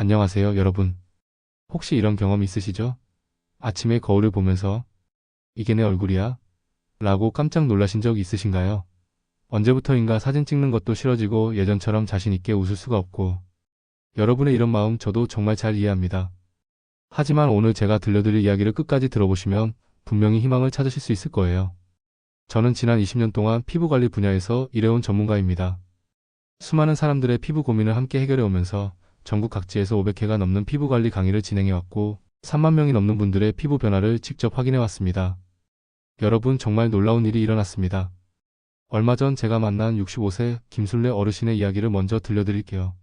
안녕하세요, 여러분. 혹시 이런 경험 있으시죠? 아침에 거울을 보면서 이게 내 얼굴이야? 라고 깜짝 놀라신 적 있으신가요? 언제부터인가 사진 찍는 것도 싫어지고 예전처럼 자신 있게 웃을 수가 없고 여러분의 이런 마음 저도 정말 잘 이해합니다. 하지만 오늘 제가 들려드릴 이야기를 끝까지 들어보시면 분명히 희망을 찾으실 수 있을 거예요. 저는 지난 20년 동안 피부관리 분야에서 일해온 전문가입니다. 수많은 사람들의 피부 고민을 함께 해결해 오면서 전국 각지에서 500회가 넘는 피부관리 강의를 진행해왔고 3만 명이 넘는 분들의 피부 변화를 직접 확인해왔습니다. 여러분, 정말 놀라운 일이 일어났습니다. 얼마 전 제가 만난 65세 김순례 어르신의 이야기를 먼저 들려드릴게요.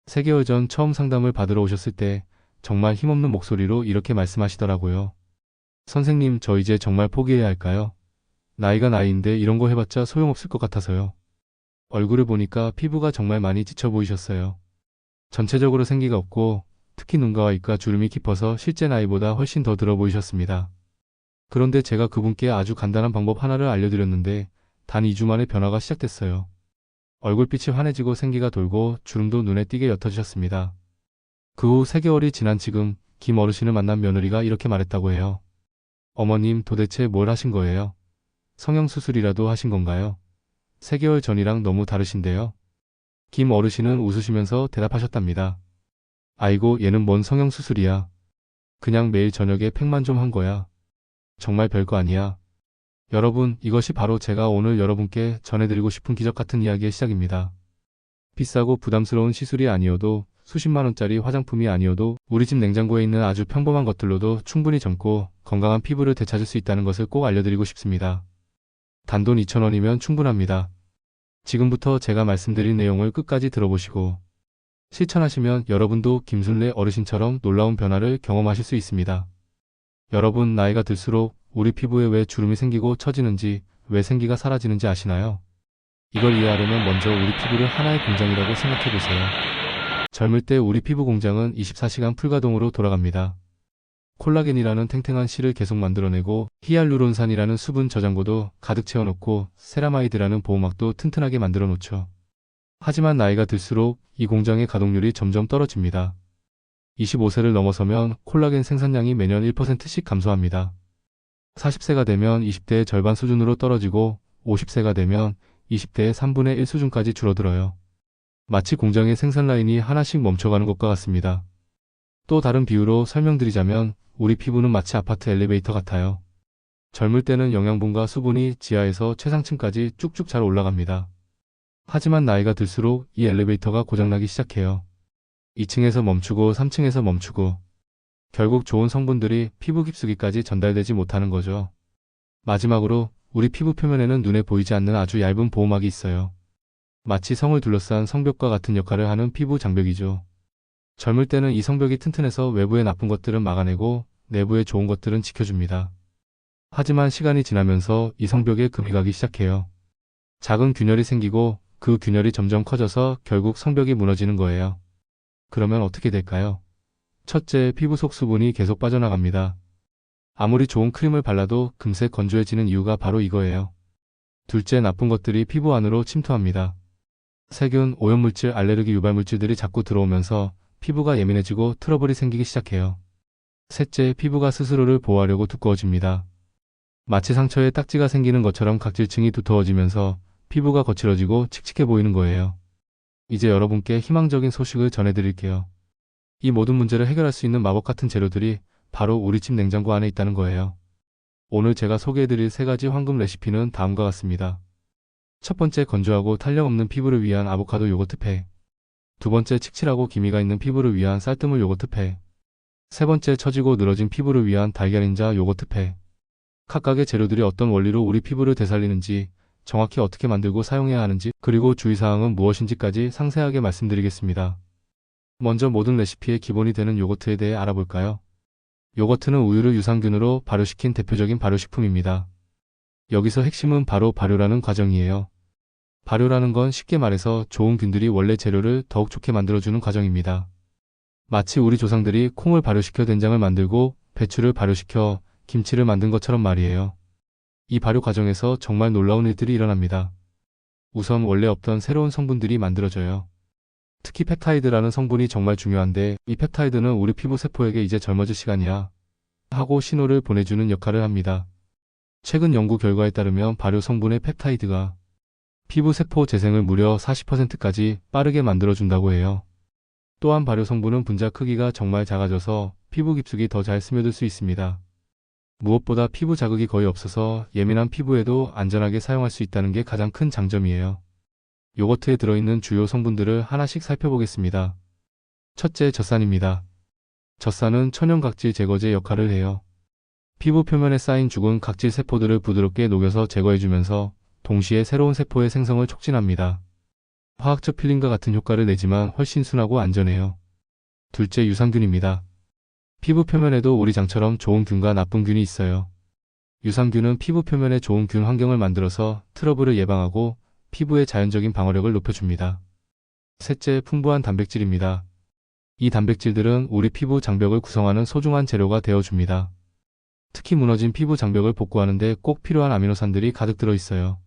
3개월 전 처음 상담을 받으러 오셨을 때 정말 힘없는 목소리로 이렇게 말씀하시더라고요. 선생님, 저 이제 정말 포기해야 할까요? 나이가 나이인데 이런 거 해봤자 소용없을 것 같아서요. 얼굴을 보니까 피부가 정말 많이 지쳐 보이셨어요. 전체적으로 생기가 없고 특히 눈가와 입가 주름이 깊어서 실제 나이보다 훨씬 더 들어 보이셨습니다. 그런데 제가 그분께 아주 간단한 방법 하나를 알려드렸는데 단 2주 만에 변화가 시작됐어요. 얼굴빛이 환해지고 생기가 돌고 주름도 눈에 띄게 옅어지셨습니다. 그 후 3개월이 지난 지금 김 어르신을 만난 며느리가 이렇게 말했다고 해요. 어머님, 도대체 뭘 하신 거예요? 성형수술이라도 하신 건가요? 3개월 전이랑 너무 다르신데요? 김 어르신은 웃으시면서 대답하셨답니다. 아이고, 얘는 뭔 성형수술이야. 그냥 매일 저녁에 팩만 좀 한 거야. 정말 별거 아니야. 여러분, 이것이 바로 제가 오늘 여러분께 전해드리고 싶은 기적 같은 이야기의 시작입니다. 비싸고 부담스러운 시술이 아니어도 수십만 원짜리 화장품이 아니어도 우리 집 냉장고에 있는 아주 평범한 것들로도 충분히 젊고 건강한 피부를 되찾을 수 있다는 것을 꼭 알려드리고 싶습니다. 단돈 2,000원이면 충분합니다. 지금부터 제가 말씀드린 내용을 끝까지 들어보시고 실천하시면 여러분도 김순례 어르신처럼 놀라운 변화를 경험하실 수 있습니다. 여러분, 나이가 들수록 우리 피부에 왜 주름이 생기고 처지는지, 왜 생기가 사라지는지 아시나요? 이걸 이해하려면 먼저 우리 피부를 하나의 공장이라고 생각해보세요. 젊을 때 우리 피부 공장은 24시간 풀가동으로 돌아갑니다. 콜라겐이라는 탱탱한 실을 계속 만들어내고 히알루론산이라는 수분 저장고도 가득 채워놓고 세라마이드라는 보호막도 튼튼하게 만들어 놓죠. 하지만 나이가 들수록 이 공장의 가동률이 점점 떨어집니다. 25세를 넘어서면 콜라겐 생산량이 매년 1%씩 감소합니다. 40세가 되면 20대의 절반 수준으로 떨어지고 50세가 되면 20대의 3분의 1 수준까지 줄어들어요. 마치 공장의 생산 라인이 하나씩 멈춰가는 것과 같습니다. 또 다른 비유로 설명드리자면 우리 피부는 마치 아파트 엘리베이터 같아요. 젊을 때는 영양분과 수분이 지하에서 최상층까지 쭉쭉 잘 올라갑니다. 하지만 나이가 들수록 이 엘리베이터가 고장나기 시작해요. 2층에서 멈추고 3층에서 멈추고 결국 좋은 성분들이 피부 깊숙이까지 전달되지 못하는 거죠. 마지막으로 우리 피부 표면에는 눈에 보이지 않는 아주 얇은 보호막이 있어요. 마치 성을 둘러싼 성벽과 같은 역할을 하는 피부 장벽이죠. 젊을 때는 이 성벽이 튼튼해서 외부의 나쁜 것들은 막아내고 내부의 좋은 것들은 지켜줍니다. 하지만 시간이 지나면서 이 성벽에 금이 가기 시작해요. 작은 균열이 생기고 그 균열이 점점 커져서 결국 성벽이 무너지는 거예요. 그러면 어떻게 될까요? 첫째, 피부 속 수분이 계속 빠져나갑니다. 아무리 좋은 크림을 발라도 금세 건조해지는 이유가 바로 이거예요. 둘째, 나쁜 것들이 피부 안으로 침투합니다. 세균, 오염물질, 알레르기 유발물질들이 자꾸 들어오면서 피부가 예민해지고 트러블이 생기기 시작해요. 셋째, 피부가 스스로를 보호하려고 두꺼워집니다. 마치 상처에 딱지가 생기는 것처럼 각질층이 두터워지면서 피부가 거칠어지고 칙칙해 보이는 거예요. 이제 여러분께 희망적인 소식을 전해드릴게요. 이 모든 문제를 해결할 수 있는 마법 같은 재료들이 바로 우리 집 냉장고 안에 있다는 거예요. 오늘 제가 소개해드릴 3가지 황금 레시피는 다음과 같습니다. 첫 번째, 건조하고 탄력 없는 피부를 위한 아보카도 요거트 팩. 두 번째, 칙칙하고 기미가 있는 피부를 위한 쌀뜨물 요거트 팩. 세 번째, 처지고 늘어진 피부를 위한 달걀인자 요거트 팩. 각각의 재료들이 어떤 원리로 우리 피부를 되살리는지, 정확히 어떻게 만들고 사용해야 하는지, 그리고 주의사항은 무엇인지까지 상세하게 말씀드리겠습니다. 먼저 모든 레시피의 기본이 되는 요거트에 대해 알아볼까요? 요거트는 우유를 유산균으로 발효시킨 대표적인 발효식품입니다. 여기서 핵심은 바로 발효라는 과정이에요. 발효라는 건 쉽게 말해서 좋은 균들이 원래 재료를 더욱 좋게 만들어주는 과정입니다. 마치 우리 조상들이 콩을 발효시켜 된장을 만들고 배추를 발효시켜 김치를 만든 것처럼 말이에요. 이 발효 과정에서 정말 놀라운 일들이 일어납니다. 우선 원래 없던 새로운 성분들이 만들어져요. 특히 펩타이드라는 성분이 정말 중요한데 이 펩타이드는 우리 피부 세포에게 이제 젊어질 시간이야 하고 신호를 보내주는 역할을 합니다. 최근 연구 결과에 따르면 발효 성분의 펩타이드가 피부 세포 재생을 무려 40%까지 빠르게 만들어준다고 해요. 또한 발효 성분은 분자 크기가 정말 작아져서 피부 깊숙이 더 잘 스며들 수 있습니다. 무엇보다 피부 자극이 거의 없어서 예민한 피부에도 안전하게 사용할 수 있다는 게 가장 큰 장점이에요. 요거트에 들어있는 주요 성분들을 하나씩 살펴보겠습니다. 첫째, 젖산입니다. 젖산은 천연 각질 제거제 역할을 해요. 피부 표면에 쌓인 죽은 각질 세포들을 부드럽게 녹여서 제거해주면서 동시에 새로운 세포의 생성을 촉진합니다. 화학적 필링과 같은 효과를 내지만 훨씬 순하고 안전해요. 둘째, 유산균입니다. 피부 표면에도 우리 장처럼 좋은 균과 나쁜 균이 있어요. 유산균은 피부 표면에 좋은 균 환경을 만들어서 트러블을 예방하고 피부의 자연적인 방어력을 높여줍니다. 셋째, 풍부한 단백질입니다. 이 단백질들은 우리 피부 장벽을 구성하는 소중한 재료가 되어줍니다. 특히 무너진 피부 장벽을 복구하는 데 꼭 필요한 아미노산들이 가득 들어있어요.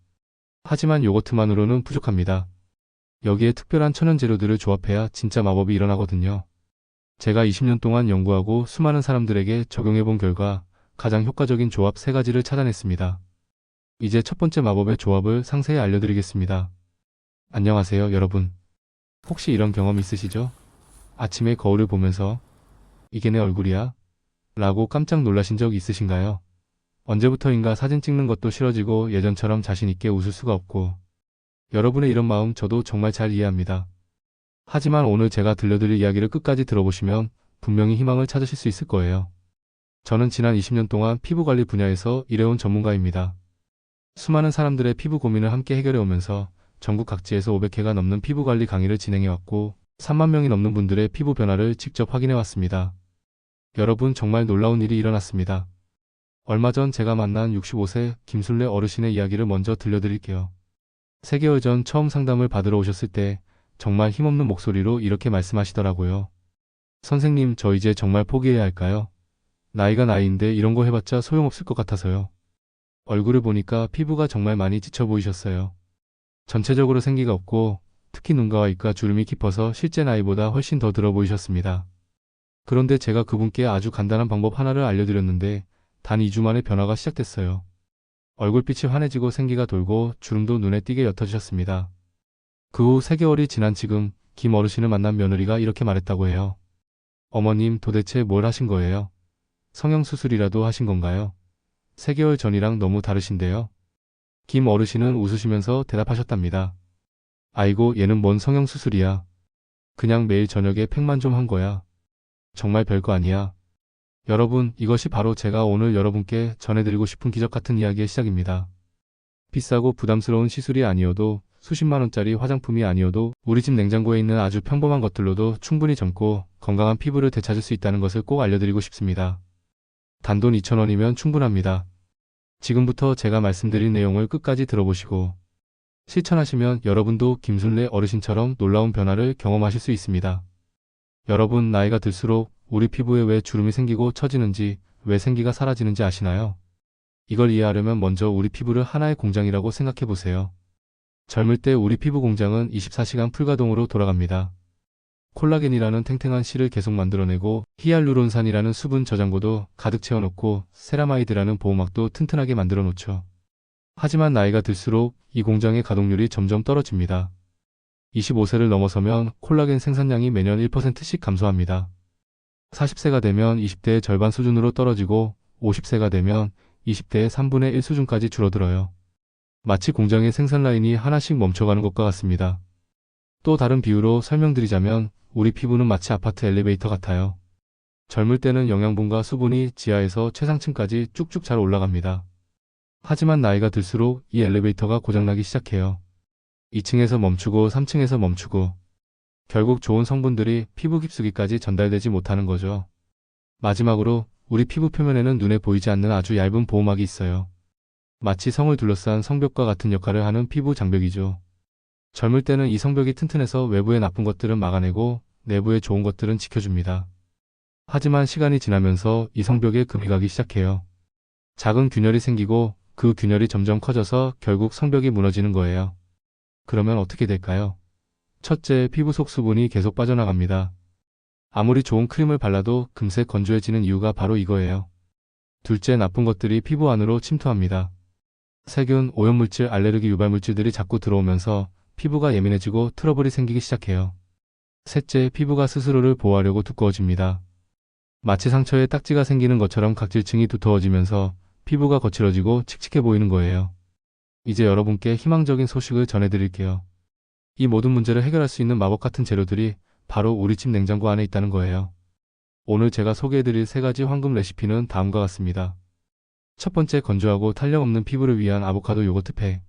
하지만 요거트만으로는 부족합니다. 여기에 특별한 천연 재료들을 조합해야 진짜 마법이 일어나거든요. 제가 20년 동안 연구하고 수많은 사람들에게 적용해본 결과 가장 효과적인 조합 3가지를 찾아냈습니다. 이제 첫 번째 마법의 조합을 상세히 알려드리겠습니다. 안녕하세요, 여러분. 혹시 이런 경험 있으시죠? 아침에 거울을 보면서 이게 내 얼굴이야? 라고 깜짝 놀라신 적 있으신가요? 언제부터인가 사진 찍는 것도 싫어지고 예전처럼 자신있게 웃을 수가 없고 여러분의 이런 마음 저도 정말 잘 이해합니다. 하지만 오늘 제가 들려드릴 이야기를 끝까지 들어보시면 분명히 희망을 찾으실 수 있을 거예요. 저는 지난 20년 동안 피부관리 분야에서 일해온 전문가입니다. 수많은 사람들의 피부 고민을 함께 해결해오면서 전국 각지에서 500회가 넘는 피부관리 강의를 진행해왔고 3만 명이 넘는 분들의 피부 변화를 직접 확인해왔습니다. 여러분, 정말 놀라운 일이 일어났습니다. 얼마 전 제가 만난 65세 김순례 어르신의 이야기를 먼저 들려드릴게요. 3개월 전 처음 상담을 받으러 오셨을 때 정말 힘없는 목소리로 이렇게 말씀하시더라고요. 선생님, 저 이제 정말 포기해야 할까요? 나이가 나이인데 이런 거 해봤자 소용없을 것 같아서요. 얼굴을 보니까 피부가 정말 많이 지쳐 보이셨어요. 전체적으로 생기가 없고 특히 눈가와 입가 주름이 깊어서 실제 나이보다 훨씬 더 들어 보이셨습니다. 그런데 제가 그분께 아주 간단한 방법 하나를 알려드렸는데 단 2주 만에 변화가 시작됐어요. 얼굴빛이 환해지고 생기가 돌고 주름도 눈에 띄게 옅어지셨습니다. 그 후 3개월이 지난 지금 김 어르신을 만난 며느리가 이렇게 말했다고 해요. 어머님, 도대체 뭘 하신 거예요? 성형수술이라도 하신 건가요? 3개월 전이랑 너무 다르신데요? 김 어르신은 웃으시면서 대답하셨답니다. 아이고, 얘는 뭔 성형수술이야. 그냥 매일 저녁에 팩만 좀 한 거야. 정말 별거 아니야. 여러분, 이것이 바로 제가 오늘 여러분께 전해드리고 싶은 기적 같은 이야기의 시작입니다. 비싸고 부담스러운 시술이 아니어도 수십만 원짜리 화장품이 아니어도 우리 집 냉장고에 있는 아주 평범한 것들로도 충분히 젊고 건강한 피부를 되찾을 수 있다는 것을 꼭 알려드리고 싶습니다. 단돈 2,000원이면 충분합니다. 지금부터 제가 말씀드린 내용을 끝까지 들어보시고 실천하시면 여러분도 김순례 어르신처럼 놀라운 변화를 경험하실 수 있습니다. 여러분, 나이가 들수록 우리 피부에 왜 주름이 생기고 처지는지, 왜 생기가 사라지는지 아시나요? 이걸 이해하려면 먼저 우리 피부를 하나의 공장이라고 생각해 보세요. 젊을 때 우리 피부 공장은 24시간 풀가동으로 돌아갑니다. 콜라겐이라는 탱탱한 실을 계속 만들어내고 히알루론산이라는 수분 저장고도 가득 채워놓고 세라마이드라는 보호막도 튼튼하게 만들어 놓죠. 하지만 나이가 들수록 이 공장의 가동률이 점점 떨어집니다. 25세를 넘어서면 콜라겐 생산량이 매년 1%씩 감소합니다. 40세가 되면 20대의 절반 수준으로 떨어지고 50세가 되면 20대의 3분의 1 수준까지 줄어들어요. 마치 공장의 생산 라인이 하나씩 멈춰가는 것과 같습니다. 또 다른 비유로 설명드리자면 우리 피부는 마치 아파트 엘리베이터 같아요. 젊을 때는 영양분과 수분이 지하에서 최상층까지 쭉쭉 잘 올라갑니다. 하지만 나이가 들수록 이 엘리베이터가 고장나기 시작해요. 2층에서 멈추고 3층에서 멈추고 결국 좋은 성분들이 피부 깊숙이까지 전달되지 못하는 거죠. 마지막으로 우리 피부 표면에는 눈에 보이지 않는 아주 얇은 보호막이 있어요. 마치 성을 둘러싼 성벽과 같은 역할을 하는 피부 장벽이죠. 젊을 때는 이 성벽이 튼튼해서 외부의 나쁜 것들은 막아내고 내부의 좋은 것들은 지켜줍니다. 하지만 시간이 지나면서 이 성벽에 금이 가기 시작해요. 작은 균열이 생기고 그 균열이 점점 커져서 결국 성벽이 무너지는 거예요. 그러면 어떻게 될까요? 첫째, 피부 속 수분이 계속 빠져나갑니다. 아무리 좋은 크림을 발라도 금세 건조해지는 이유가 바로 이거예요. 둘째, 나쁜 것들이 피부 안으로 침투합니다. 세균, 오염물질, 알레르기 유발물질들이 자꾸 들어오면서 피부가 예민해지고 트러블이 생기기 시작해요. 셋째, 피부가 스스로를 보호하려고 두꺼워집니다. 마치 상처에 딱지가 생기는 것처럼 각질층이 두터워지면서 피부가 거칠어지고 칙칙해 보이는 거예요. 이제 여러분께 희망적인 소식을 전해드릴게요. 이 모든 문제를 해결할 수 있는 마법 같은 재료들이 바로 우리 집 냉장고 안에 있다는 거예요. 오늘 제가 소개해드릴 3가지 황금 레시피는 다음과 같습니다. 첫 번째, 건조하고 탄력 없는 피부를 위한 아보카도 요거트 팩.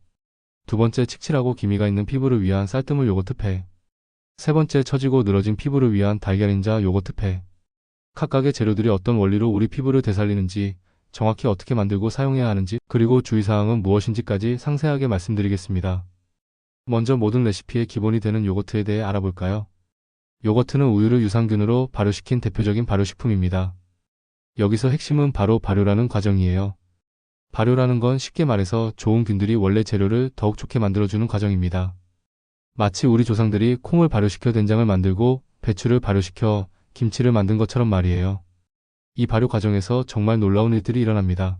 두 번째, 칙칙하고 기미가 있는 피부를 위한 쌀뜨물 요거트 팩. 세 번째, 처지고 늘어진 피부를 위한 달걀인자 요거트 팩. 각각의 재료들이 어떤 원리로 우리 피부를 되살리는지, 정확히 어떻게 만들고 사용해야 하는지, 그리고 주의사항은 무엇인지까지 상세하게 말씀드리겠습니다. 먼저 모든 레시피의 기본이 되는 요거트에 대해 알아볼까요? 요거트는 우유를 유산균으로 발효시킨 대표적인 발효식품입니다. 여기서 핵심은 바로 발효라는 과정이에요. 발효라는 건 쉽게 말해서 좋은 균들이 원래 재료를 더욱 좋게 만들어주는 과정입니다. 마치 우리 조상들이 콩을 발효시켜 된장을 만들고 배추를 발효시켜 김치를 만든 것처럼 말이에요. 이 발효 과정에서 정말 놀라운 일들이 일어납니다.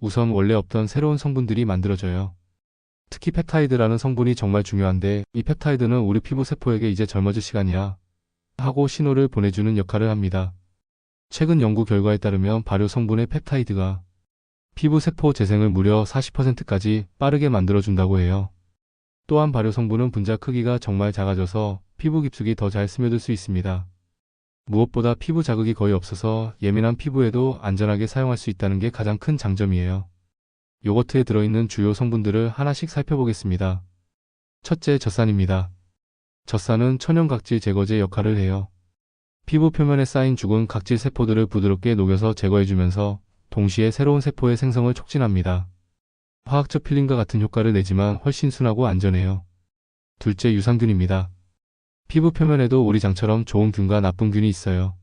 우선 원래 없던 새로운 성분들이 만들어져요. 특히 펩타이드라는 성분이 정말 중요한데, 이 펩타이드는 우리 피부 세포에게 이제 젊어질 시간이야 하고 신호를 보내주는 역할을 합니다. 최근 연구 결과에 따르면 발효 성분의 펩타이드가 피부 세포 재생을 무려 40%까지 빠르게 만들어준다고 해요. 또한 발효 성분은 분자 크기가 정말 작아져서 피부 깊숙이 더 잘 스며들 수 있습니다. 무엇보다 피부 자극이 거의 없어서 예민한 피부에도 안전하게 사용할 수 있다는 게 가장 큰 장점이에요. 요거트에 들어있는 주요 성분들을 하나씩 살펴보겠습니다. 첫째, 젖산입니다. 젖산은 천연각질 제거제 역할을 해요. 피부 표면에 쌓인 죽은 각질 세포들을 부드럽게 녹여서 제거해주면서 동시에 새로운 세포의 생성을 촉진합니다. 화학적 필링과 같은 효과를 내지만 훨씬 순하고 안전해요. 둘째, 유산균입니다. 피부 표면에도 우리 장처럼 좋은 균과 나쁜 균이 있어요.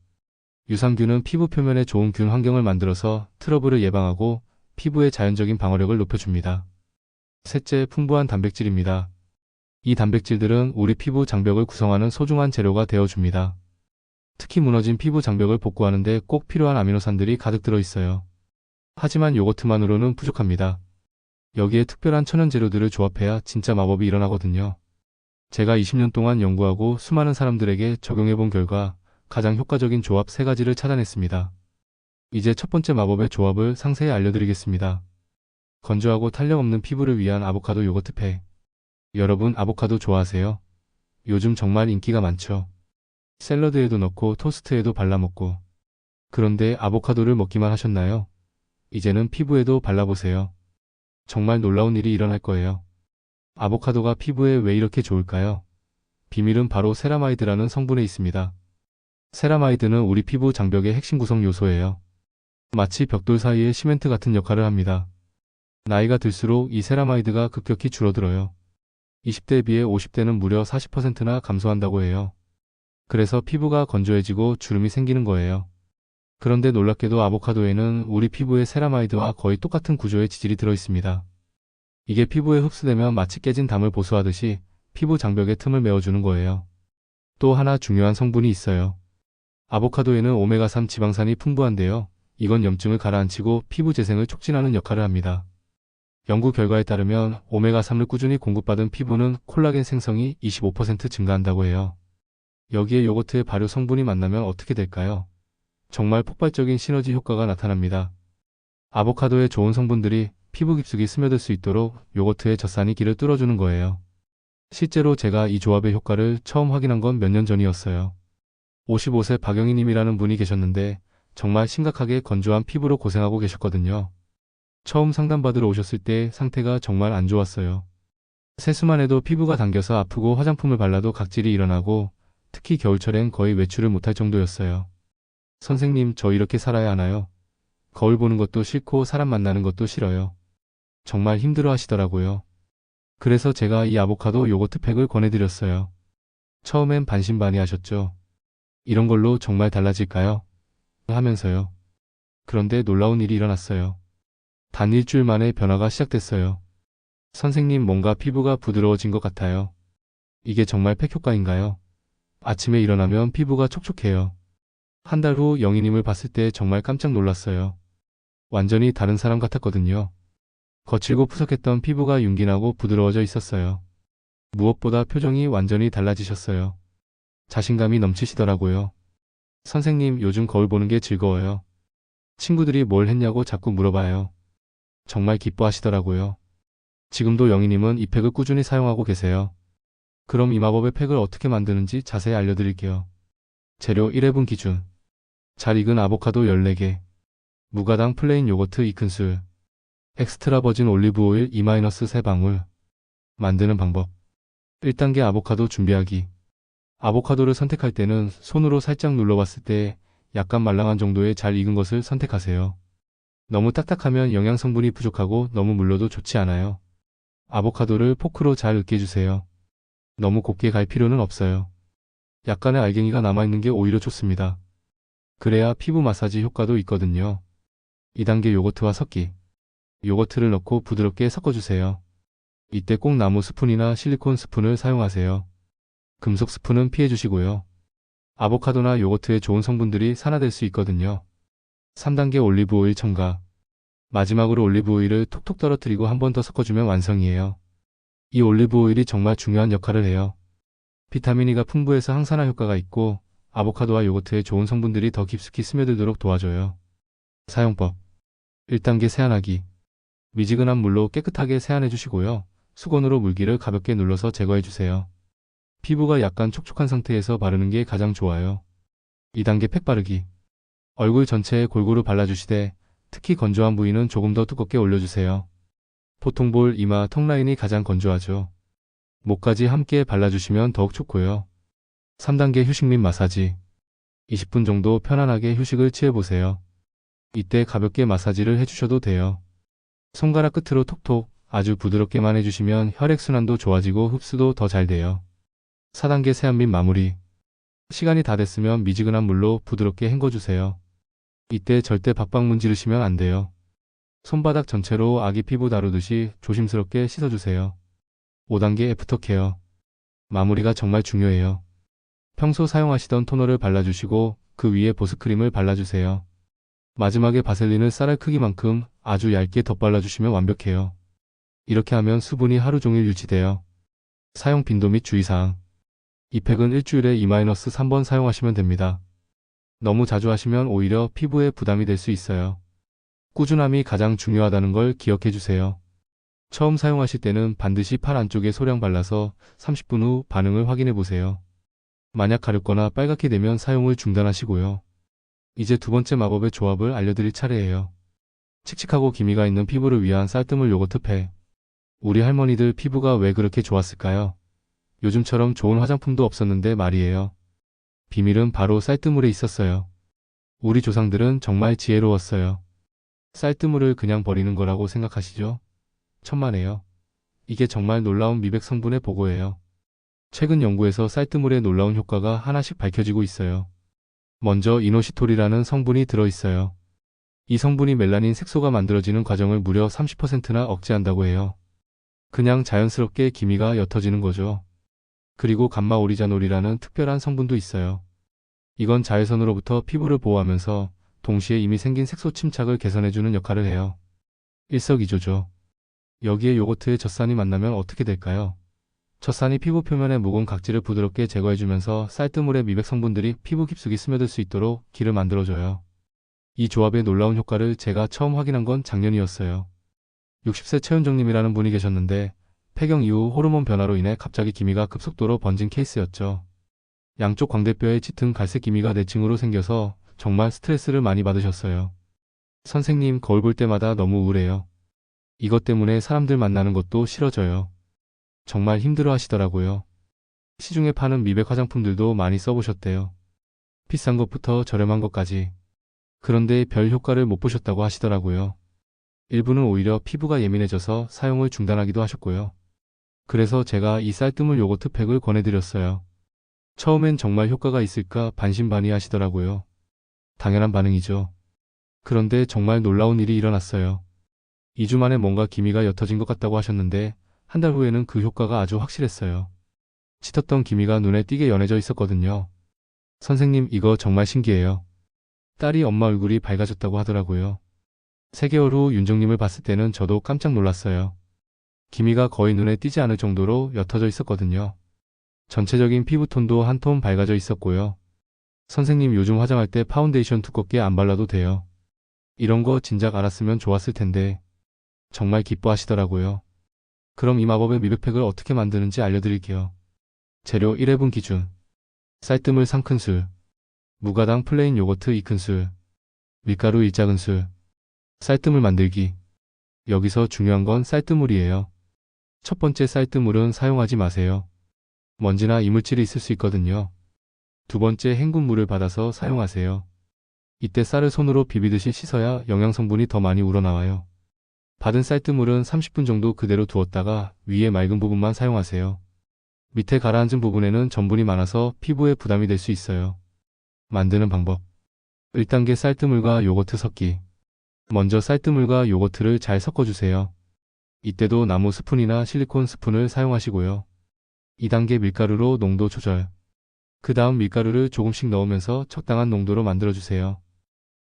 유산균은 피부 표면에 좋은 균 환경을 만들어서 트러블을 예방하고 피부의 자연적인 방어력을 높여줍니다. 셋째, 풍부한 단백질입니다. 이 단백질들은 우리 피부 장벽을 구성하는 소중한 재료가 되어줍니다. 특히 무너진 피부 장벽을 복구하는 데 꼭 필요한 아미노산들이 가득 들어있어요. 하지만 요거트만으로는 부족합니다. 여기에 특별한 천연 재료들을 조합해야 진짜 마법이 일어나거든요. 제가 20년 동안 연구하고 수많은 사람들에게 적용해본 결과 가장 효과적인 조합 3가지를 찾아냈습니다. 이제 첫 번째 마법의 조합을 상세히 알려드리겠습니다. 건조하고 탄력 없는 피부를 위한 아보카도 요거트 팩. 여러분, 아보카도 좋아하세요? 요즘 정말 인기가 많죠. 샐러드에도 넣고 토스트에도 발라먹고. 그런데 아보카도를 먹기만 하셨나요? 이제는 피부에도 발라보세요. 정말 놀라운 일이 일어날 거예요. 아보카도가 피부에 왜 이렇게 좋을까요? 비밀은 바로 세라마이드라는 성분에 있습니다. 세라마이드는 우리 피부 장벽의 핵심 구성 요소예요. 마치 벽돌 사이의 시멘트 같은 역할을 합니다. 나이가 들수록 이 세라마이드가 급격히 줄어들어요. 20대에 비해 50대는 무려 40%나 감소한다고 해요. 그래서 피부가 건조해지고 주름이 생기는 거예요. 그런데 놀랍게도 아보카도에는 우리 피부의 세라마이드와 거의 똑같은 구조의 지질이 들어있습니다. 이게 피부에 흡수되면 마치 깨진 담을 보수하듯이 피부 장벽의 틈을 메워주는 거예요. 또 하나 중요한 성분이 있어요. 아보카도에는 오메가3 지방산이 풍부한데요. 이건 염증을 가라앉히고 피부 재생을 촉진하는 역할을 합니다. 연구 결과에 따르면 오메가3를 꾸준히 공급받은 피부는 콜라겐 생성이 25% 증가한다고 해요. 여기에 요거트의 발효 성분이 만나면 어떻게 될까요? 정말 폭발적인 시너지 효과가 나타납니다. 아보카도의 좋은 성분들이 피부 깊숙이 스며들 수 있도록 요거트의 젖산이 길을 뚫어주는 거예요. 실제로 제가 이 조합의 효과를 처음 확인한 건 몇 년 전이었어요. 55세 박영희님이라는 분이 계셨는데 정말 심각하게 건조한 피부로 고생하고 계셨거든요. 처음 상담받으러 오셨을 때 상태가 정말 안 좋았어요. 세수만 해도 피부가 당겨서 아프고 화장품을 발라도 각질이 일어나고 특히 겨울철엔 거의 외출을 못할 정도였어요. 선생님, 저 이렇게 살아야 하나요? 거울 보는 것도 싫고 사람 만나는 것도 싫어요. 정말 힘들어 하시더라고요. 그래서 제가 이 아보카도 요거트 팩을 권해드렸어요. 처음엔 반신반의하셨죠. 이런 걸로 정말 달라질까요? 하면서요. 그런데 놀라운 일이 일어났어요. 단 일주일 만에 변화가 시작됐어요. 선생님, 뭔가 피부가 부드러워진 것 같아요. 이게 정말 팩 효과인가요? 아침에 일어나면 피부가 촉촉해요. 한 달 후 영희님을 봤을 때 정말 깜짝 놀랐어요. 완전히 다른 사람 같았거든요. 거칠고 푸석했던 피부가 윤기 나고 부드러워져 있었어요. 무엇보다 표정이 완전히 달라지셨어요. 자신감이 넘치시더라고요. 선생님, 요즘 거울 보는 게 즐거워요. 친구들이 뭘 했냐고 자꾸 물어봐요. 정말 기뻐하시더라고요. 지금도 영희님은 이 팩을 꾸준히 사용하고 계세요. 그럼 이 마법의 팩을 어떻게 만드는지 자세히 알려드릴게요. 재료 1회분 기준. 잘 익은 아보카도 14개, 무가당 플레인 요거트 2큰술, 엑스트라 버진 올리브 오일 2-3방울. 만드는 방법. 1단계 아보카도 준비하기. 아보카도를 선택할 때는 손으로 살짝 눌러봤을 때 약간 말랑한 정도의 잘 익은 것을 선택하세요. 너무 딱딱하면 영양 성분이 부족하고 너무 물러도 좋지 않아요. 아보카도를 포크로 잘 으깨주세요. 너무 곱게 갈 필요는 없어요. 약간의 알갱이가 남아있는 게 오히려 좋습니다. 그래야 피부 마사지 효과도 있거든요. 2단계 요거트와 섞기. 요거트를 넣고 부드럽게 섞어주세요. 이때 꼭 나무 스푼이나 실리콘 스푼을 사용하세요. 금속 스푼은 피해주시고요. 아보카도나 요거트에 좋은 성분들이 산화될 수 있거든요. 3단계 올리브 오일 첨가. 마지막으로 올리브 오일을 톡톡 떨어뜨리고 한 번 더 섞어주면 완성이에요. 이 올리브 오일이 정말 중요한 역할을 해요. 비타민 E가 풍부해서 항산화 효과가 있고 아보카도와 요거트에 좋은 성분들이 더 깊숙이 스며들도록 도와줘요. 사용법. 1단계 세안하기. 미지근한 물로 깨끗하게 세안해 주시고요. 수건으로 물기를 가볍게 눌러서 제거해 주세요. 피부가 약간 촉촉한 상태에서 바르는 게 가장 좋아요. 2단계 팩 바르기. 얼굴 전체에 골고루 발라주시되 특히 건조한 부위는 조금 더 두껍게 올려주세요. 보통 볼, 이마, 턱 라인이 가장 건조하죠. 목까지 함께 발라주시면 더욱 좋고요. 3단계 휴식 및 마사지. 20분 정도 편안하게 휴식을 취해보세요. 이때 가볍게 마사지를 해주셔도 돼요. 손가락 끝으로 톡톡 아주 부드럽게만 해주시면 혈액순환도 좋아지고 흡수도 더 잘 돼요. 4단계 세안 및 마무리. 시간이 다 됐으면 미지근한 물로 부드럽게 헹궈주세요. 이때 절대 박박 문지르시면 안 돼요. 손바닥 전체로 아기 피부 다루듯이 조심스럽게 씻어주세요. 5단계 애프터케어. 마무리가 정말 중요해요. 평소 사용하시던 토너를 발라주시고 그 위에 보습크림을 발라주세요. 마지막에 바셀린을 쌀알 크기만큼 아주 얇게 덧발라주시면 완벽해요. 이렇게 하면 수분이 하루 종일 유지돼요. 사용 빈도 및 주의사항. 이 팩은 일주일에 2-3번 사용하시면 됩니다. 너무 자주 하시면 오히려 피부에 부담이 될 수 있어요. 꾸준함이 가장 중요하다는 걸 기억해 주세요. 처음 사용하실 때는 반드시 팔 안쪽에 소량 발라서 30분 후 반응을 확인해 보세요. 만약 가렵거나 빨갛게 되면 사용을 중단하시고요. 이제 두 번째 마법의 조합을 알려드릴 차례예요. 칙칙하고 기미가 있는 피부를 위한 쌀뜨물 요거트 팩. 우리 할머니들 피부가 왜 그렇게 좋았을까요? 요즘처럼 좋은 화장품도 없었는데 말이에요. 비밀은 바로 쌀뜨물에 있었어요. 우리 조상들은 정말 지혜로웠어요. 쌀뜨물을 그냥 버리는 거라고 생각하시죠? 천만에요. 이게 정말 놀라운 미백 성분의 보고예요. 최근 연구에서 쌀뜨물의 놀라운 효과가 하나씩 밝혀지고 있어요. 먼저 이노시톨이라는 성분이 들어있어요. 이 성분이 멜라닌 색소가 만들어지는 과정을 무려 30%나 억제한다고 해요. 그냥 자연스럽게 기미가 옅어지는 거죠. 그리고 감마 오리자놀이라는 특별한 성분도 있어요. 이건 자외선으로부터 피부를 보호하면서 동시에 이미 생긴 색소 침착을 개선해주는 역할을 해요. 일석이조죠. 여기에 요거트의 젖산이 만나면 어떻게 될까요? 젖산이 피부 표면의 묵은 각질을 부드럽게 제거해주면서 쌀뜨물의 미백 성분들이 피부 깊숙이 스며들 수 있도록 길을 만들어줘요. 이 조합의 놀라운 효과를 제가 처음 확인한 건 작년이었어요. 60세 최은정님이라는 분이 계셨는데 폐경 이후 호르몬 변화로 인해 갑자기 기미가 급속도로 번진 케이스였죠. 양쪽 광대뼈에 짙은 갈색 기미가 내층으로 생겨서 정말 스트레스를 많이 받으셨어요. 선생님, 거울 볼 때마다 너무 우울해요. 이것 때문에 사람들 만나는 것도 싫어져요. 정말 힘들어 하시더라고요. 시중에 파는 미백 화장품들도 많이 써보셨대요. 비싼 것부터 저렴한 것까지. 그런데 별 효과를 못 보셨다고 하시더라고요. 일부는 오히려 피부가 예민해져서 사용을 중단하기도 하셨고요. 그래서 제가 이 쌀뜨물 요거트 팩을 권해드렸어요. 처음엔 정말 효과가 있을까 반신반의하시더라고요. 당연한 반응이죠. 그런데 정말 놀라운 일이 일어났어요. 2주 만에 뭔가 기미가 옅어진 것 같다고 하셨는데 한 달 후에는 그 효과가 아주 확실했어요. 짙었던 기미가 눈에 띄게 연해져 있었거든요. 선생님, 이거 정말 신기해요. 딸이 엄마 얼굴이 밝아졌다고 하더라고요. 3개월 후 윤정님을 봤을 때는 저도 깜짝 놀랐어요. 기미가 거의 눈에 띄지 않을 정도로 옅어져 있었거든요. 전체적인 피부톤도 한 톤 밝아져 있었고요. 선생님, 요즘 화장할 때 파운데이션 두껍게 안 발라도 돼요. 이런 거 진작 알았으면 좋았을 텐데. 정말 기뻐하시더라고요. 그럼 이 마법의 미백팩을 어떻게 만드는지 알려드릴게요. 재료 1회분 기준. 쌀뜨물 3큰술, 무가당 플레인 요거트 2큰술, 밀가루 1작은술. 쌀뜨물 만들기. 여기서 중요한 건 쌀뜨물이에요. 첫 번째, 쌀뜨물은 사용하지 마세요. 먼지나 이물질이 있을 수 있거든요. 두 번째, 헹군 물을 받아서 사용하세요. 이때 쌀을 손으로 비비듯이 씻어야 영양 성분이 더 많이 우러나와요. 받은 쌀뜨물은 30분 정도 그대로 두었다가 위에 맑은 부분만 사용하세요. 밑에 가라앉은 부분에는 전분이 많아서 피부에 부담이 될 수 있어요. 만드는 방법. 1단계, 쌀뜨물과 요거트 섞기. 먼저 쌀뜨물과 요거트를 잘 섞어주세요. 이때도 나무 스푼이나 실리콘 스푼을 사용하시고요. 2단계, 밀가루로 농도 조절. 그 다음 밀가루를 조금씩 넣으면서 적당한 농도로 만들어주세요.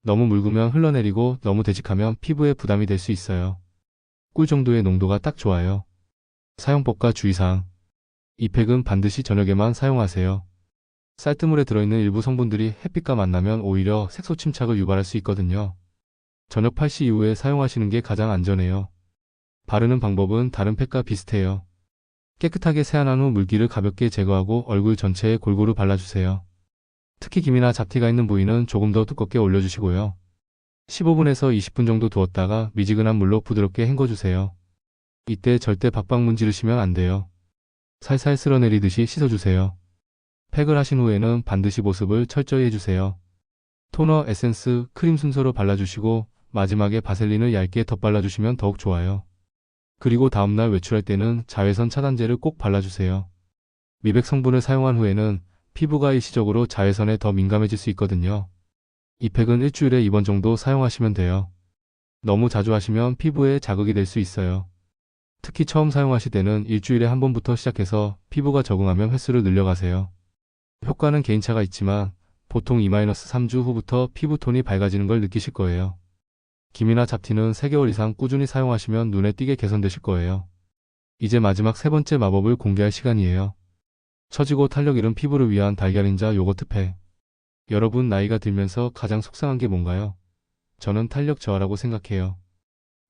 너무 묽으면 흘러내리고 너무 되직하면 피부에 부담이 될 수 있어요. 꿀 정도의 농도가 딱 좋아요. 사용법과 주의사항. 이 팩은 반드시 저녁에만 사용하세요. 쌀뜨물에 들어있는 일부 성분들이 햇빛과 만나면 오히려 색소 침착을 유발할 수 있거든요. 저녁 8시 이후에 사용하시는 게 가장 안전해요. 바르는 방법은 다른 팩과 비슷해요. 깨끗하게 세안한 후 물기를 가볍게 제거하고 얼굴 전체에 골고루 발라주세요. 특히 기미나 잡티가 있는 부위는 조금 더 두껍게 올려주시고요. 15분에서 20분 정도 두었다가 미지근한 물로 부드럽게 헹궈주세요. 이때 절대 박박 문지르시면 안 돼요. 살살 쓸어내리듯이 씻어주세요. 팩을 하신 후에는 반드시 보습을 철저히 해주세요. 토너, 에센스, 크림 순서로 발라주시고 마지막에 바셀린을 얇게 덧발라주시면 더욱 좋아요. 그리고 다음날 외출할 때는 자외선 차단제를 꼭 발라주세요. 미백 성분을 사용한 후에는 피부가 일시적으로 자외선에 더 민감해질 수 있거든요. 이 팩은 일주일에 2번 정도 사용하시면 돼요. 너무 자주 하시면 피부에 자극이 될 수 있어요. 특히 처음 사용하실 때는 일주일에 한 번부터 시작해서 피부가 적응하면 횟수를 늘려가세요. 효과는 개인차가 있지만 보통 2-3주 후부터 피부톤이 밝아지는 걸 느끼실 거예요. 기미나 잡티는 3개월 이상 꾸준히 사용하시면 눈에 띄게 개선되실 거예요. 이제 마지막 3번째 마법을 공개할 시간이에요. 처지고 탄력 잃은 피부를 위한 달걀인자 요거트 팩. 여러분, 나이가 들면서 가장 속상한 게 뭔가요? 저는 탄력 저하라고 생각해요.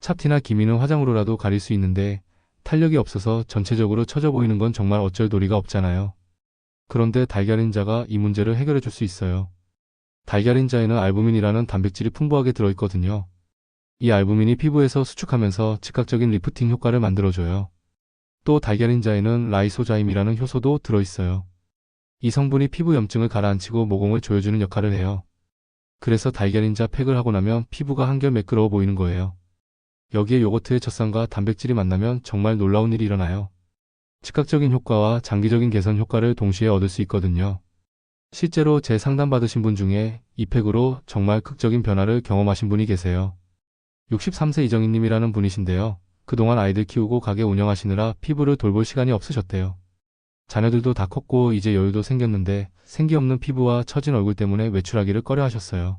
잡티나 기미는 화장으로라도 가릴 수 있는데 탄력이 없어서 전체적으로 처져 보이는 건 정말 어쩔 도리가 없잖아요. 그런데 달걀인자가 이 문제를 해결해 줄 수 있어요. 달걀인자에는 알부민이라는 단백질이 풍부하게 들어있거든요. 이 알부민이 피부에서 수축하면서 즉각적인 리프팅 효과를 만들어줘요. 또 달걀인자에는 라이소자임이라는 효소도 들어있어요. 이 성분이 피부 염증을 가라앉히고 모공을 조여주는 역할을 해요. 그래서 달걀인자 팩을 하고 나면 피부가 한결 매끄러워 보이는 거예요. 여기에 요거트의 젖산과 단백질이 만나면 정말 놀라운 일이 일어나요. 즉각적인 효과와 장기적인 개선 효과를 동시에 얻을 수 있거든요. 실제로 제 상담받으신 분 중에 이 팩으로 정말 극적인 변화를 경험하신 분이 계세요. 63세 이정희님이라는 분이신데요. 그동안 아이들 키우고 가게 운영하시느라 피부를 돌볼 시간이 없으셨대요. 자녀들도 다 컸고 이제 여유도 생겼는데 생기 없는 피부와 처진 얼굴 때문에 외출하기를 꺼려 하셨어요.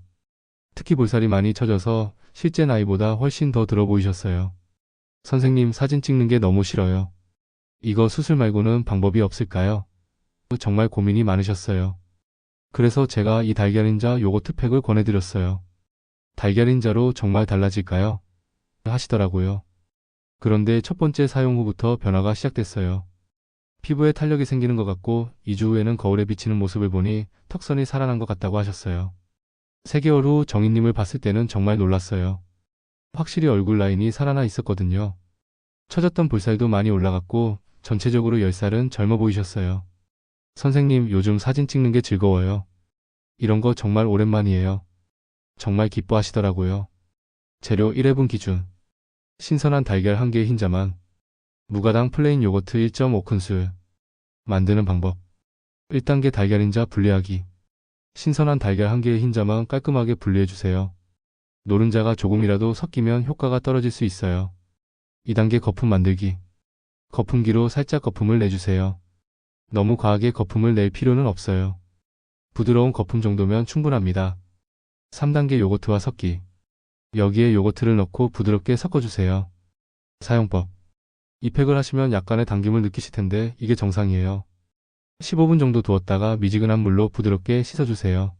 특히 볼살이 많이 처져서 실제 나이보다 훨씬 더 들어 보이셨어요. 선생님, 사진 찍는 게 너무 싫어요. 이거 수술 말고는 방법이 없을까요? 정말 고민이 많으셨어요. 그래서 제가 이 달걀인자 요거트 팩을 권해드렸어요. 달걀인자로 정말 달라질까요? 하시더라고요. 그런데 첫 번째 사용 후부터 변화가 시작됐어요. 피부에 탄력이 생기는 것 같고 2주 후에는 거울에 비치는 모습을 보니 턱선이 살아난 것 같다고 하셨어요. 3개월 후 정희님을 봤을 때는 정말 놀랐어요. 확실히 얼굴 라인이 살아나 있었거든요. 처졌던 볼살도 많이 올라갔고 전체적으로 10살은 젊어 보이셨어요. 선생님, 요즘 사진 찍는 게 즐거워요. 이런 거 정말 오랜만이에요. 정말 기뻐하시더라고요. 재료 1회분 기준. 신선한 달걀 1개 흰자만. 무가당 플레인 요거트 1.5큰술. 만드는 방법. 1단계, 달걀인자 분리하기. 신선한 달걀 1개의 흰자만 깔끔하게 분리해주세요. 노른자가 조금이라도 섞이면 효과가 떨어질 수 있어요. 2단계, 거품 만들기. 거품기로 살짝 거품을 내주세요. 너무 과하게 거품을 낼 필요는 없어요. 부드러운 거품 정도면 충분합니다. 3단계 요거트와 섞기. 여기에 요거트를 넣고 부드럽게 섞어주세요. 사용법. 이 팩을 하시면 약간의 당김을 느끼실 텐데 이게 정상이에요. 15분 정도 두었다가 미지근한 물로 부드럽게 씻어주세요.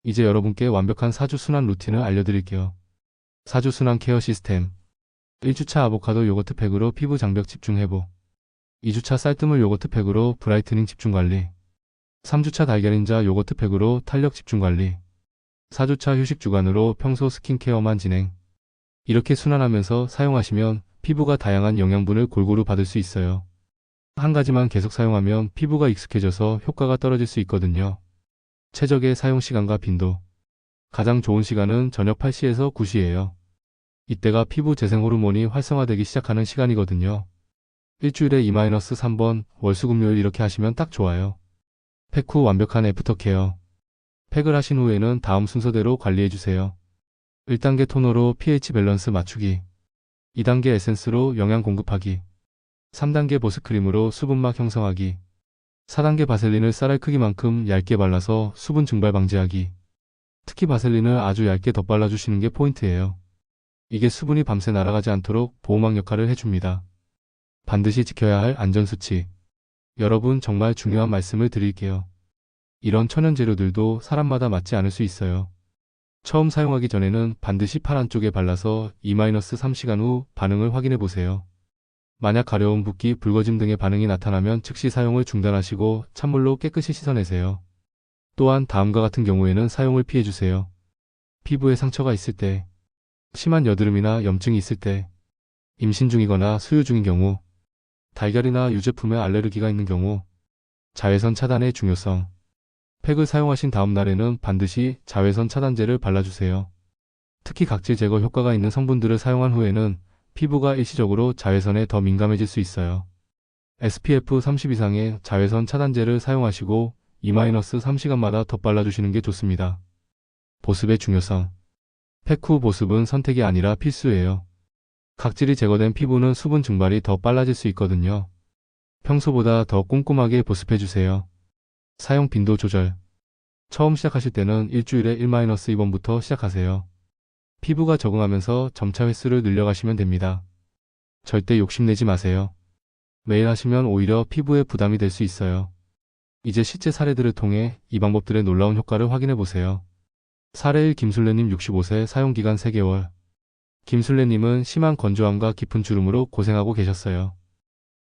이제 여러분께 완벽한 4주 순환 루틴을 알려드릴게요. 4주 순환 케어 시스템. 1주차 아보카도 요거트 팩으로 피부 장벽 집중 회복. 2주차 쌀뜨물 요거트 팩으로 브라이트닝 집중 관리. 3주차 달걀인자 요거트 팩으로 탄력 집중 관리. 4주차 휴식 주간으로 평소 스킨케어만 진행. 이렇게 순환하면서 사용하시면 피부가 다양한 영양분을 골고루 받을 수 있어요. 한 가지만 계속 사용하면 피부가 익숙해져서 효과가 떨어질 수 있거든요. 최적의 사용 시간과 빈도. 가장 좋은 시간은 저녁 8시에서 9시예요. 이때가 피부 재생 호르몬이 활성화되기 시작하는 시간이거든요. 일주일에 2-3번, 월수금요일 이렇게 하시면 딱 좋아요. 팩 후 완벽한 애프터 케어. 팩을 하신 후에는 다음 순서대로 관리해주세요. 1단계 토너로 pH 밸런스 맞추기. 2단계 에센스로 영양 공급하기. 3단계 보습크림으로 수분막 형성하기. 4단계 바셀린을 쌀알 크기만큼 얇게 발라서 수분 증발 방지하기. 특히 바셀린을 아주 얇게 덧발라주시는 게 포인트예요. 이게 수분이 밤새 날아가지 않도록 보호막 역할을 해줍니다. 반드시 지켜야 할 안전수칙. 여러분 정말 중요한 말씀을 드릴게요. 이런 천연 재료들도 사람마다 맞지 않을 수 있어요. 처음 사용하기 전에는 반드시 팔 안쪽에 발라서 2-3시간 후 반응을 확인해 보세요. 만약 가려움, 붓기, 붉어짐 등의 반응이 나타나면 즉시 사용을 중단하시고 찬물로 깨끗이 씻어내세요. 또한 다음과 같은 경우에는 사용을 피해주세요. 피부에 상처가 있을 때, 심한 여드름이나 염증이 있을 때, 임신 중이거나 수유 중인 경우, 달걀이나 유제품에 알레르기가 있는 경우, 자외선 차단의 중요성. 팩을 사용하신 다음 날에는 반드시 자외선 차단제를 발라주세요. 특히 각질 제거 효과가 있는 성분들을 사용한 후에는 피부가 일시적으로 자외선에 더 민감해질 수 있어요. SPF 30 이상의 자외선 차단제를 사용하시고 2-3시간마다 덧발라주시는 게 좋습니다. 보습의 중요성. 팩 후 보습은 선택이 아니라 필수예요. 각질이 제거된 피부는 수분 증발이 더 빨라질 수 있거든요. 평소보다 더 꼼꼼하게 보습해주세요. 사용 빈도 조절. 처음 시작하실 때는 일주일에 1-2번부터 시작하세요. 피부가 적응하면서 점차 횟수를 늘려가시면 됩니다. 절대 욕심내지 마세요. 매일 하시면 오히려 피부에 부담이 될 수 있어요. 이제 실제 사례들을 통해 이 방법들의 놀라운 효과를 확인해보세요. 사례 1 김술래님 65세 사용기간 3개월. 김술래님은 심한 건조함과 깊은 주름으로 고생하고 계셨어요.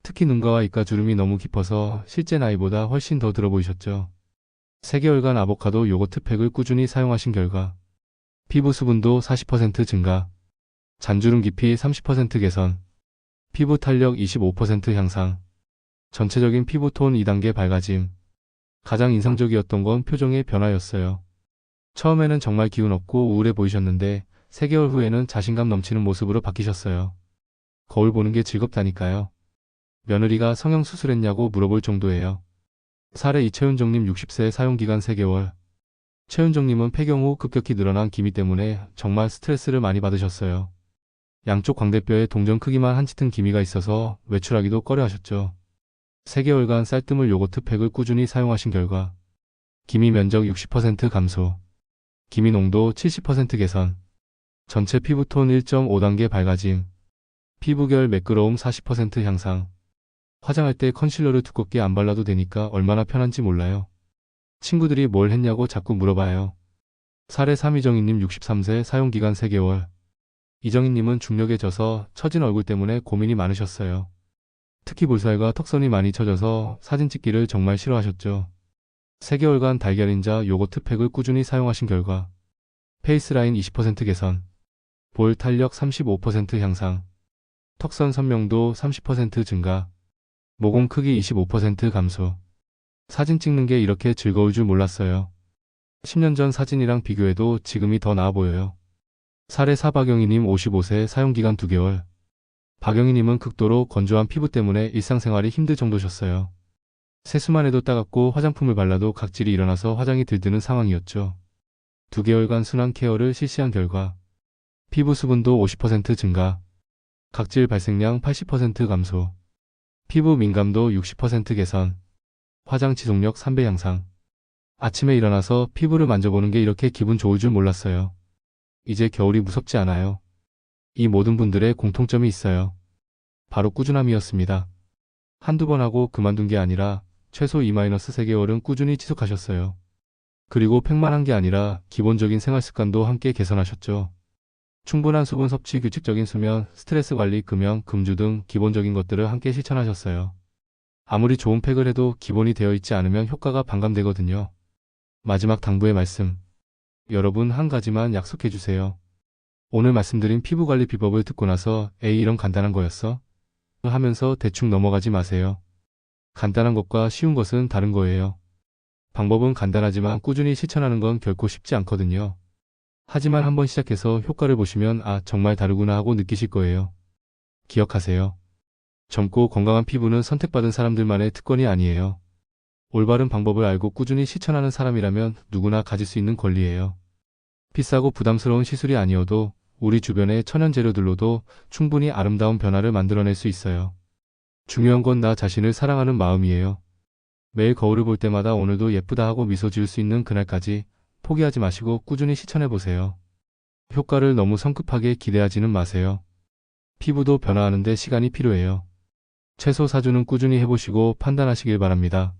특히 눈가와 입가 주름이 너무 깊어서 실제 나이보다 훨씬 더 들어 보이셨죠. 3개월간 아보카도 요거트 팩을 꾸준히 사용하신 결과 피부 수분도 40% 증가, 잔주름 깊이 30% 개선, 피부 탄력 25% 향상, 전체적인 피부톤 2단계 밝아짐. 가장 인상적이었던 건 표정의 변화였어요. 처음에는 정말 기운 없고 우울해 보이셨는데 3개월 후에는 자신감 넘치는 모습으로 바뀌셨어요. 거울 보는 게 즐겁다니까요. 며느리가 성형수술했냐고 물어볼 정도예요. 사례 이채윤정님 60세 사용기간 3개월. 최윤정님은 폐경 후 급격히 늘어난 기미 때문에 정말 스트레스를 많이 받으셨어요. 양쪽 광대뼈에 동전 크기만 한 짙은 기미가 있어서 외출하기도 꺼려하셨죠. 3개월간 쌀뜨물 요거트 팩을 꾸준히 사용하신 결과 기미 면적 60% 감소, 기미 농도 70% 개선, 전체 피부톤 1.5단계 밝아짐, 피부결 매끄러움 40% 향상. 화장할 때 컨실러를 두껍게 안 발라도 되니까 얼마나 편한지 몰라요. 친구들이 뭘 했냐고 자꾸 물어봐요. 사례 3 이정희님 63세 사용기간 3개월. 이정희님은 중력에 져서 처진 얼굴 때문에 고민이 많으셨어요. 특히 볼살과 턱선이 많이 처져서 사진 찍기를 정말 싫어하셨죠. 3개월간 달걀인자 요거트 팩을 꾸준히 사용하신 결과 페이스라인 20% 개선, 볼 탄력 35% 향상, 턱선 선명도 30% 증가, 모공 크기 25% 감소. 사진 찍는 게 이렇게 즐거울 줄 몰랐어요. 10년 전 사진이랑 비교해도 지금이 더 나아 보여요. 사례 4 박영희님 55세 사용기간 2개월. 박영희님은 극도로 건조한 피부 때문에 일상생활이 힘들 정도셨어요. 세수만 해도 따갑고 화장품을 발라도 각질이 일어나서 화장이 들뜨는 상황이었죠. 2개월간 순환 케어를 실시한 결과 피부 수분도 50% 증가, 각질 발생량 80% 감소, 피부 민감도 60% 개선, 화장 지속력 3배 향상. 아침에 일어나서 피부를 만져보는 게 이렇게 기분 좋을 줄 몰랐어요. 이제 겨울이 무섭지 않아요. 이 모든 분들의 공통점이 있어요. 바로 꾸준함이었습니다. 한두 번 하고 그만둔 게 아니라 최소 2-3개월은 꾸준히 지속하셨어요. 그리고 팩만 한 게 아니라 기본적인 생활 습관도 함께 개선하셨죠. 충분한 수분 섭취, 규칙적인 수면, 스트레스 관리, 금연, 금주 등 기본적인 것들을 함께 실천하셨어요. 아무리 좋은 팩을 해도 기본이 되어 있지 않으면 효과가 반감되거든요. 마지막 당부의 말씀. 여러분 한 가지만 약속해 주세요. 오늘 말씀드린 피부관리 비법을 듣고 나서 에이 이런 간단한 거였어? 하면서 대충 넘어가지 마세요. 간단한 것과 쉬운 것은 다른 거예요. 방법은 간단하지만 꾸준히 실천하는 건 결코 쉽지 않거든요. 하지만 한번 시작해서 효과를 보시면 아, 정말 다르구나 하고 느끼실 거예요. 기억하세요. 젊고 건강한 피부는 선택받은 사람들만의 특권이 아니에요. 올바른 방법을 알고 꾸준히 실천하는 사람이라면 누구나 가질 수 있는 권리예요. 비싸고 부담스러운 시술이 아니어도 우리 주변의 천연 재료들로도 충분히 아름다운 변화를 만들어낼 수 있어요. 중요한 건 나 자신을 사랑하는 마음이에요. 매일 거울을 볼 때마다 오늘도 예쁘다 하고 미소 지을 수 있는 그날까지 포기하지 마시고 꾸준히 실천해보세요. 효과를 너무 성급하게 기대하지는 마세요. 피부도 변화하는데 시간이 필요해요. 최소 4주는 꾸준히 해보시고 판단하시길 바랍니다.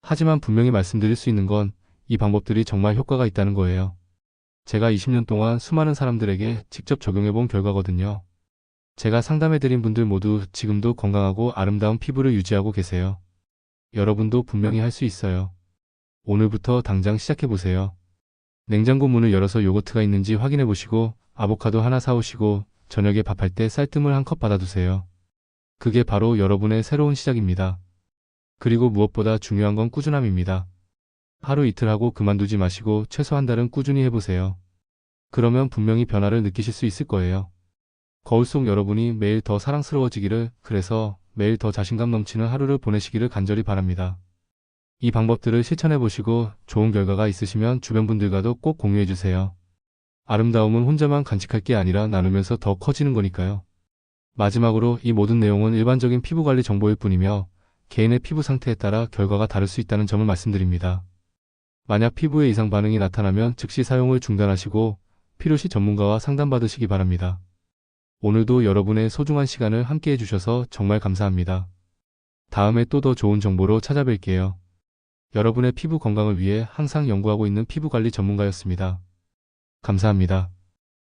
하지만 분명히 말씀드릴 수 있는 건 이 방법들이 정말 효과가 있다는 거예요. 제가 20년 동안 수많은 사람들에게 직접 적용해본 결과거든요. 제가 상담해드린 분들 모두 지금도 건강하고 아름다운 피부를 유지하고 계세요. 여러분도 분명히 할 수 있어요. 오늘부터 당장 시작해보세요. 냉장고 문을 열어서 요거트가 있는지 확인해보시고 아보카도 하나 사오시고 저녁에 밥할 때 쌀뜨물 한 컵 받아두세요. 그게 바로 여러분의 새로운 시작입니다. 그리고 무엇보다 중요한 건 꾸준함입니다. 하루 이틀 하고 그만두지 마시고 최소 한 달은 꾸준히 해보세요. 그러면 분명히 변화를 느끼실 수 있을 거예요. 거울 속 여러분이 매일 더 사랑스러워지기를, 그래서 매일 더 자신감 넘치는 하루를 보내시기를 간절히 바랍니다. 이 방법들을 실천해보시고 좋은 결과가 있으시면 주변 분들과도 꼭 공유해주세요. 아름다움은 혼자만 간직할 게 아니라 나누면서 더 커지는 거니까요. 마지막으로 이 모든 내용은 일반적인 피부관리 정보일 뿐이며 개인의 피부 상태에 따라 결과가 다를 수 있다는 점을 말씀드립니다. 만약 피부에 이상 반응이 나타나면 즉시 사용을 중단하시고 필요시 전문가와 상담받으시기 바랍니다. 오늘도 여러분의 소중한 시간을 함께 해주셔서 정말 감사합니다. 다음에 또 더 좋은 정보로 찾아뵐게요. 여러분의 피부 건강을 위해 항상 연구하고 있는 피부관리 전문가였습니다. 감사합니다.